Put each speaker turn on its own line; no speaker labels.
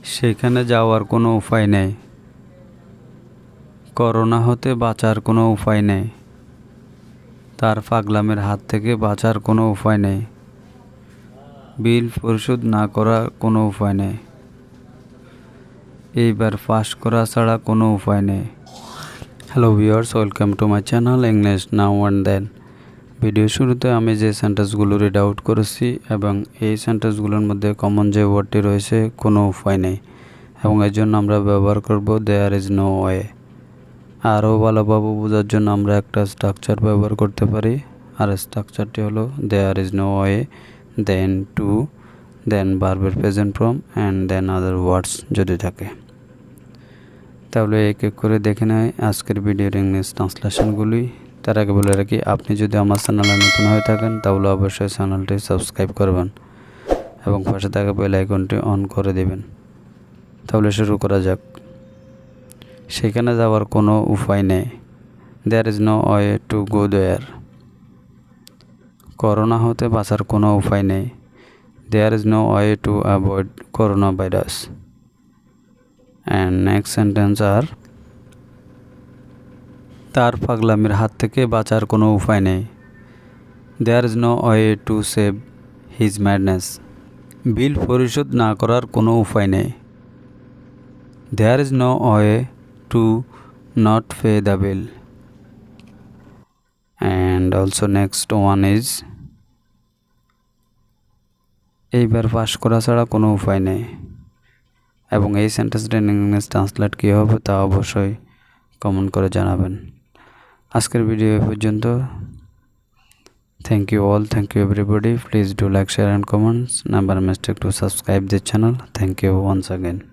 সেখানে যাওয়ার কোনো উপায় নেই। করোনা হতে বাঁচার কোনো উপায় নেই। তার পাগলামের হাত থেকে বাঁচার কোনো উপায় নেই। বিল পরিশোধ না করার কোনো উপায় নেই। এইবার পাস করা ছাড়া কোনো উপায় নেই। Hello viewers, welcome to my channel English now and then. Video শুরুতে আমি যে সেন্টেন্সগুলো রিড আউট করেছি এবং এই সেন্টেন্সগুলোর মধ্যে কমন যে ওয়ার্ডটি রয়েছে কোনো উপায় নেই, এবং এর জন্য আমরা ব্যবহার করব দেয়ার ইজ নো ওয়ে। আরও ভালোভাবে বোঝার জন্য আমরা একটা স্ট্রাকচার ব্যবহার করতে পারি, আর স্ট্রাকচারটি হলো there is no way, then to, then ভার্বের present form and then other words যদি থাকে। তাহলে এক এক করে দেখে নেয় আজকের ভিডিওর ইংলিশ ট্রান্সলেশনগুলি। তার আগে বলে রাখি, আপনি যদি আমার চ্যানেলে নতুন হয়ে থাকেন তাহলে অবশ্যই চ্যানেলটি সাবস্ক্রাইব করবেন এবং পাশে থাকা বেল আইকনটি অন করে দেবেন। তাহলে শুরু করা যাক। সেখানে যাওয়ার কোনো উপায় নেই। There is no way to go there. Corona হতে বাঁচার কোনো উপায় নেই। There is no way to avoid corona virus. And next sentence আর, তার পাগলামির হাত থেকে বাঁচার কোনো উপায় নেই। There is no way to save his madness. Bill পরিশোধ না করার কোনো উপায় নেই। There is no way to not pay the bill. And also next one is, এইবার পাস করা ছাড়া কোনো উপায় নেই। এবং এই সেন্টেন্সটা ইংলিশ ট্রান্সলেট কী হবে তা অবশ্যই কমেন্ট করে জানাবেন। আজকের ভিডিও এ পর্যন্ত। Thank you all, thank you everybody. Please do like, share and comments. Never mistake to subscribe this channel. Thank you once again.